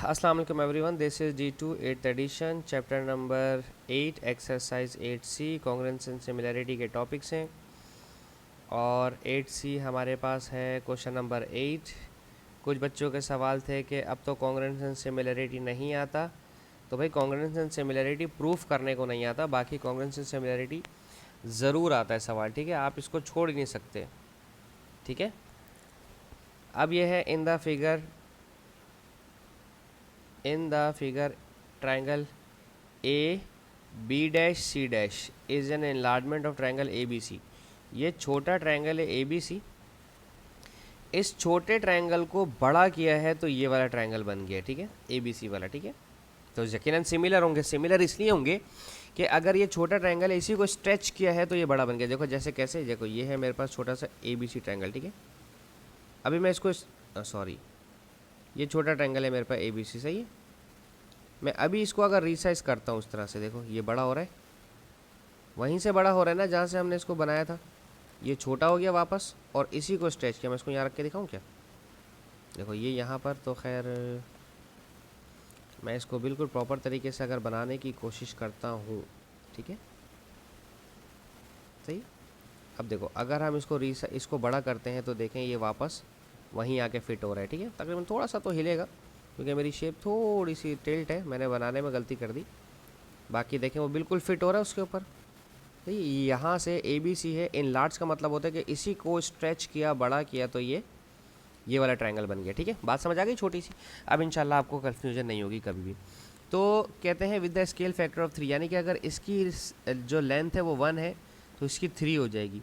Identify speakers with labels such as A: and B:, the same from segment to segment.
A: अस्सलाम वालेकुम everyone, this is D2 8th edition, chapter number 8 exercise 8C congruence and similarity के topics हैं। और 8C हमारे पास है क्वेश्चन नंबर 8। कुछ बच्चों के सवाल थे कि अब तो कॉन्ग्रुएंस एंड सिमिलैरिटी नहीं आता, तो भाई कॉन्ग्रुएंस एंड सिमिलैरिटी प्रूफ करने को नहीं आता, बाकी कॉन्ग्रुएंस एंड सिमिलैरिटी ज़रूर आता है सवाल, ठीक है। आप इसको छोड़ ही नहीं सकते, ठीक है। अब यह है in the figure triangle A B dash C dash is an enlargement of triangle ABC। ये छोटा ट्रायंगल है ABC, इस छोटे ट्रायंगल को बड़ा किया है तो ये वाला ट्रायंगल बन गया, ठीक है, ABC वाला, ठीक है। तो यकीनन सिमिलर होंगे, सिमिलर इसलिए होंगे कि अगर ये छोटा ट्रायंगल है इसी को स्ट्रेच किया है तो ये बड़ा बन गया। देखो जैसे कैसे, देखो ये है मेरे पास छोटा सा ABC ट्रायंगल, ठीक है। अभी मैं इसको सॉरी, ये छोटा ट्रायंगल है मेरे पास ABC, सही है। मैं अभी इसको अगर रिसाइज करता हूँ इस तरह से, देखो ये बड़ा हो रहा है, वहीं से बड़ा हो रहा है ना जहाँ से हमने इसको बनाया था। ये छोटा हो गया वापस और इसी को स्ट्रेच किया। मैं इसको यहाँ रख के दिखाऊँ क्या? देखो ये यहाँ पर, तो खैर मैं इसको बिल्कुल प्रॉपर तरीके से अगर बनाने की कोशिश करता हूँ, ठीक है, सही। अब देखो अगर हम इसको बड़ा करते हैं तो देखें ये वापस वहीं आके फिट हो रहा है, ठीक है। तकरीबन थोड़ा सा तो हिलेगा क्योंकि मेरी शेप थोड़ी सी टिल्ट है, मैंने बनाने में गलती कर दी। बाकी देखें वो बिल्कुल फिट हो रहा है उसके ऊपर। तो यहाँ से ABC है, इन लार्ज का मतलब होता है कि इसी को स्ट्रेच किया, बड़ा किया तो ये वाला ट्रायंगल बन गया, ठीक है। बात समझ आ गई छोटी सी। अब इंशाल्लाह आपको कन्फ्यूजन नहीं होगी कभी भी। तो कहते हैं with the scale factor of 3, यानी कि अगर इसकी जो लेंथ है वो 1 है तो इसकी 3 हो जाएगी।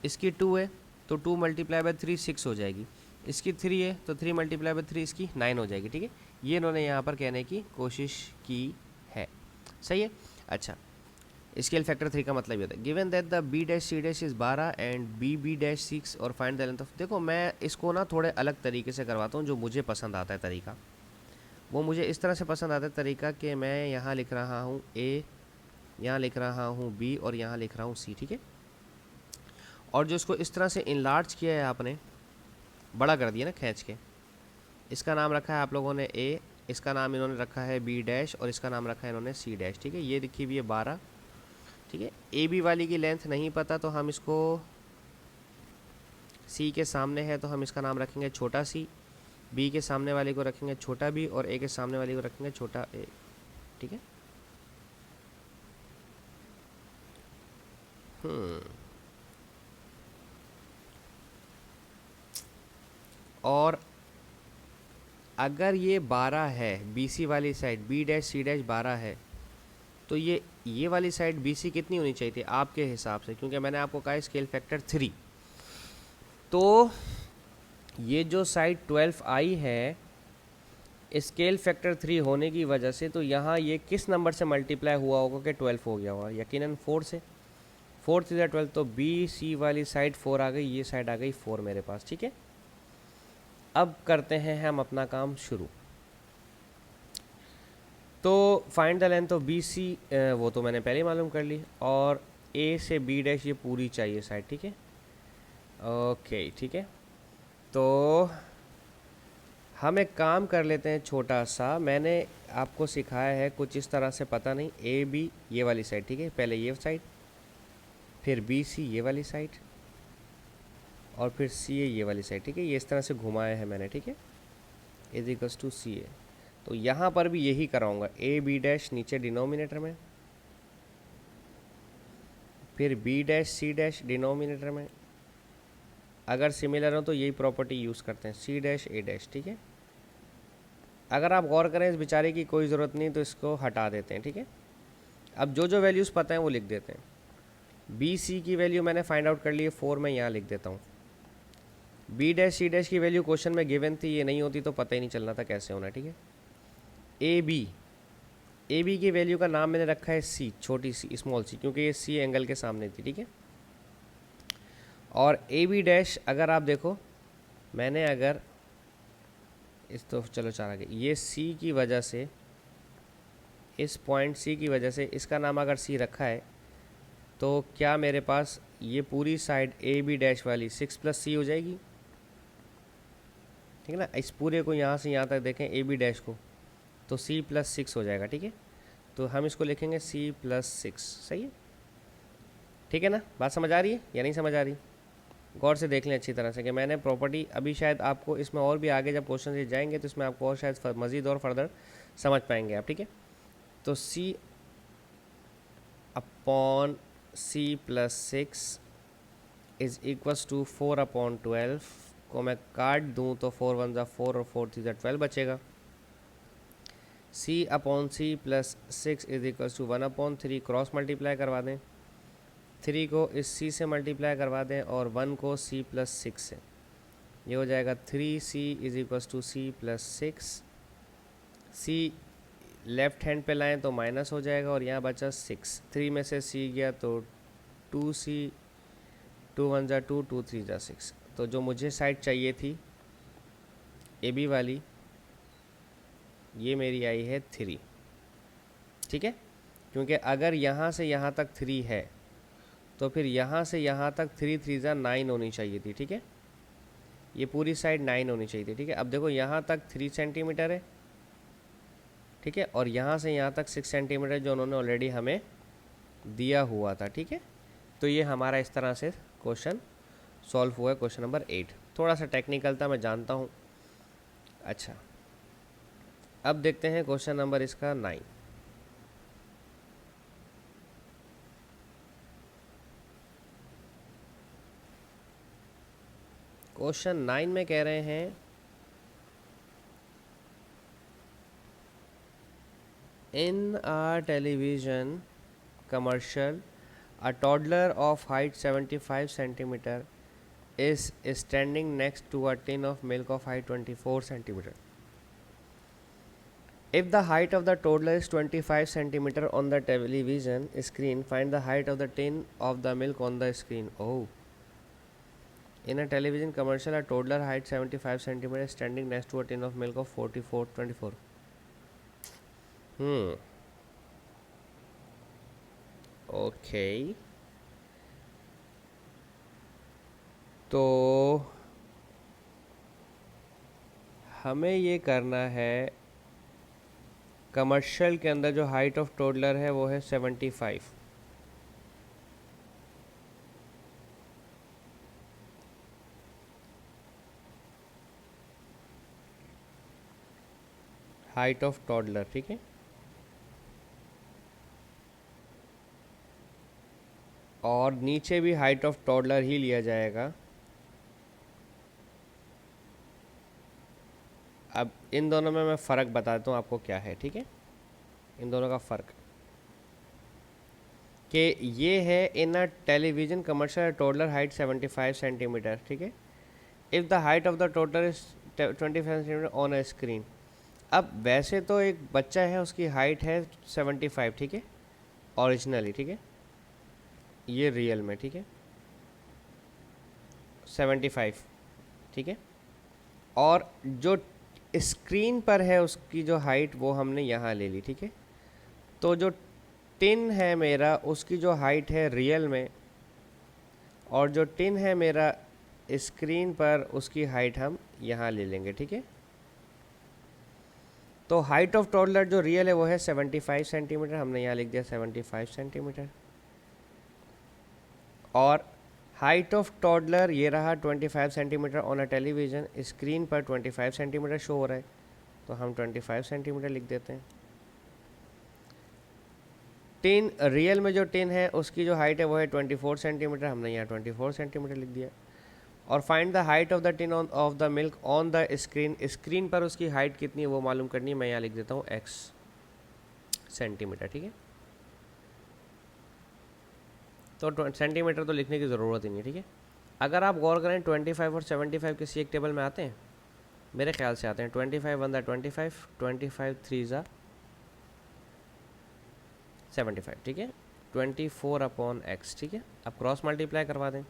A: इसकी 2 है तो 2 मल्टीप्लाई बाई 3 6 हो जाएगी। इसकी 3 है तो 3 मल्टीप्लाई बाई 3 इसकी 9 हो जाएगी, ठीक है। ये इन्होंने यहाँ पर कहने की कोशिश की है, सही है। अच्छा, स्केल फैक्टर 3 का मतलब ये होता है given that the B dash C dash is 12 and B dash 6 और फाइंड द लेंथ ऑफ। देखो मैं इसको ना थोड़े अलग तरीके से करवाता हूँ, जो मुझे पसंद आता है तरीका, वो मुझे इस तरह से पसंद आता है तरीका कि मैं यहाँ लिख रहा हूँ A, यहाँ लिख रहा हूँ B और यहाँ लिख रहा हूँ C, ठीक है। और जो इसको इस तरह से इनलार्ज किया है आपने, बड़ा कर दिया ना खींच के, इसका नाम रखा है आप लोगों ने A, इसका नाम इन्होंने रखा है B डैश और इसका नाम रखा है इन्होंने C डैश, ठीक है। ये लिखी हुई है 12, ठीक है। AB वाली की लेंथ नहीं पता तो हम इसको, C के सामने है तो हम इसका नाम रखेंगे छोटा C, B के सामने वाले को रखेंगे छोटा B और A के सामने वाले को रखेंगे छोटा A, ठीक है। और अगर ये 12 है BC वाली side, B dash C dash 12 है तो ये वाली साइड BC कितनी होनी चाहिए थी आपके हिसाब से? क्योंकि मैंने आपको कहा स्केल फैक्टर 3, तो ये जो साइड 12 आई है स्केल फैक्टर 3 होने की वजह से, तो यहाँ ये किस नंबर से मल्टीप्लाई हुआ होगा कि 12 हो गया होगा? यकीनन 4 से। 4 3 12, तो BC वाली साइड 4 आ गई, ये साइड आ गई 4 मेरे पास, ठीक है। अब करते हैं हम अपना काम शुरू। तो find the length of BC, वो तो मैंने पहले ही मालूम कर ली, और A से B डैश ये पूरी चाहिए साइड, ठीक है। ओके, ठीक है। तो हम एक काम कर लेते हैं छोटा सा, मैंने आपको सिखाया है कुछ इस तरह से, पता नहीं AB ये वाली साइड, ठीक है, पहले ये साइड, फिर BC ये वाली साइड और फिर CA ये वाली साइड, ठीक है। ये इस तरह से घुमाया है मैंने, ठीक है, इज इक्वल्स टू CA। तो यहाँ पर भी यही कराऊंगा, AB डैश नीचे डिनोमिनेटर में, फिर B dash C dash denominator में। अगर सिमिलर हो तो यही प्रॉपर्टी यूज़ करते हैं, C डैश A डैश, ठीक है। अगर आप गौर करें इस बेचारे की कोई ज़रूरत नहीं तो इसको हटा देते हैं, ठीक है। अब जो जो वैल्यूज़ पता है वो लिख देते हैं। BC की वैल्यू मैंने फाइंड आउट कर ली है 4, मैं यहाँ लिख देता हूँ। B डैश C डैश की वैल्यू क्वेश्चन में गिवन थी, ये नहीं होती तो पता ही नहीं चलना था कैसे होना, ठीक है। AB की वैल्यू का नाम मैंने रखा है C, छोटी सी, स्मॉल सी, क्योंकि ये C एंगल के सामने थी, ठीक है। और AB डैश अगर आप देखो, मैंने अगर इस तो चलो चार आगे, ये C की वजह से, इस पॉइंट C की वजह से इसका नाम अगर C रखा है तो क्या मेरे पास ये पूरी साइड AB डैश वाली 6 + C हो जाएगी, ठीक है ना। इस पूरे को यहाँ से यहाँ तक देखें AB डैश को, तो C+6 हो जाएगा, ठीक है। तो हम इसको लिखेंगे C+6, सही है, ठीक है ना। बात समझ आ रही है या नहीं समझ आ रही? गौर से देख लें अच्छी तरह से कि मैंने प्रॉपर्टी अभी शायद आपको इसमें और भी आगे जब क्वेश्चन जाएंगे तो इसमें आपको और शायद मज़ीद और फर्दर समझ पाएंगे आप, ठीक है। तो C/C+6 इज इक्वल्स टू 4/12 को मैं काट दूँ तो 4 1 ज़ा 4 और 4 3 ज़ा 12 बचेगा। C/C+6 is equals to 1/3, cross multiply करवा दें, 3 को इस C से मल्टीप्लाई करवा दें और 1 को C+6 से, ये हो जाएगा 3C is equals to C+6। C left hand पे लाएं तो माइनस हो जाएगा और यहाँ बचा 6, 3 में से C गया तो 2C, 2 1 ज़ा 2, 2 3 ज़ा 6। तो जो मुझे साइड चाहिए थी AB वाली, ये मेरी आई है 3, ठीक है। क्योंकि अगर यहाँ से यहाँ तक 3 है तो फिर यहाँ से यहाँ तक 3 3 ज़ा 9 होनी चाहिए थी, ठीक है। ये पूरी साइड 9 होनी चाहिए थी, ठीक है। अब देखो यहाँ तक 3 सेंटीमीटर है, ठीक है, और यहाँ से यहाँ तक 6 सेंटीमीटर जो उन्होंने ऑलरेडी हमें दिया हुआ था, ठीक है। तो ये हमारा इस तरह से क्वेश्चन सॉल्व हुआ है, क्वेश्चन नंबर 8। थोड़ा सा टेक्निकल था, मैं जानता हूँ। अच्छा, अब देखते हैं क्वेश्चन नंबर इसका 9। क्वेश्चन 9 में कह रहे हैं in a television commercial, a toddler of height 75 centimeter is standing next to a tin of milk of height 24 centimeter. If the height of the toddler is 25 centimeter on the television screen, find the height of the tin of the milk on the screen. Oh. In a television commercial, a toddler height 75 centimeter is standing next to a tin of milk of 24. Okay, तो हमें ये करना है, commercial के अंदर जो height of toddler है वो है 75, हाइट ऑफ टोडलर, ठीक है। और नीचे भी हाइट ऑफ टोडलर ही लिया जाएगा। अब इन दोनों में मैं फ़र्क बताता हूँ आपको क्या है, ठीक है। इन दोनों का फ़र्क कि ये है in a television commercial toddler height 75 centimetre, ठीक है। If the height of the toddler is 25 centimetre on a screen. अब वैसे तो एक बच्चा है, उसकी हाइट है 75, ठीक है, ओरिजिनली, ठीक है, ये रियल में, ठीक है, 75, ठीक है। और जो स्क्रीन पर है उसकी जो हाइट वो हमने यहाँ ले ली, ठीक है। तो जो टिन है मेरा उसकी जो हाइट है रियल में, और जो टिन है मेरा स्क्रीन पर उसकी हाइट हम यहाँ ले लेंगे, ठीक है। तो हाइट ऑफ टोडलर जो रियल है वो है 75 सेंटीमीटर, हमने यहाँ लिख दिया 75 सेंटीमीटर। और हाइट ऑफ टोडलर ये रहा 25 centimetre on a television, screen पर 25 सेंटीमीटर शो हो रहा है, तो हम 25 सेंटीमीटर लिख देते हैं। टिन रियल में जो टिन है उसकी जो हाइट है वो है 24 सेंटीमीटर, हमने यहाँ 24 सेंटीमीटर लिख दिया। और find the height of the tin of the milk on the screen, screen पर उसकी हाइट कितनी है वो मालूम करनी है, मैं यहाँ लिख देता हूँ x सेंटीमीटर, ठीक है। तो सेंटीमीटर तो लिखने की ज़रूरत ही नहीं है, ठीक है। अगर आप गौर करें 25 और 75 किसी एक टेबल में आते हैं, मेरे ख्याल से आते हैं। 25 1 25, 25 3 75, ठीक है, 24/x, ठीक है। अब क्रॉस मल्टीप्लाई करवा दें,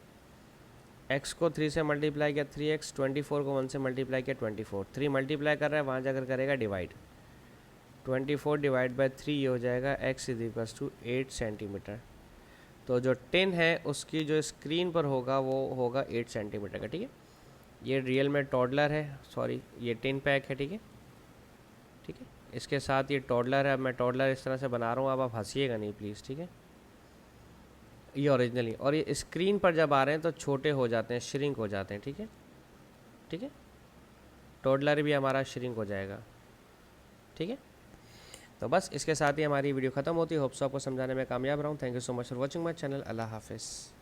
A: x को 3 से मल्टीप्लाई किया 3x, 24 को 1 से मल्टीप्लाई किया 24, 3 मल्टीप्लाई कर रहा है, वहाँ जाकर करेगा डिवाइड, 24 डिवाइड बाई 3 ये हो जाएगा x is equals to 8 centimetre. तो जो टिन है उसकी जो स्क्रीन पर होगा वो होगा 8 सेंटीमीटर का, ठीक है। ये रियल में टॉडलर है, सॉरी ये टिन पैक है, ठीक है, ठीक है, इसके साथ ये टॉडलर है, मैं टॉडलर इस तरह से बना रहा हूँ, अब आप हंसीएगा नहीं प्लीज़, ठीक है। ये ओरिजिनली, और ये स्क्रीन पर जब आ रहे हैं तो छोटे हो जाते हैं, श्रिंक हो जाते हैं, ठीक है, ठीक है। टॉडलर भी हमारा श्रिंक हो जाएगा, ठीक है। तो बस इसके साथ ही हमारी वीडियो ख़त्म होती है। होप्स आपको समझाने में कामयाब रहा हूँ। Thank you so much for watching my channel. अल्लाह हाफिज़।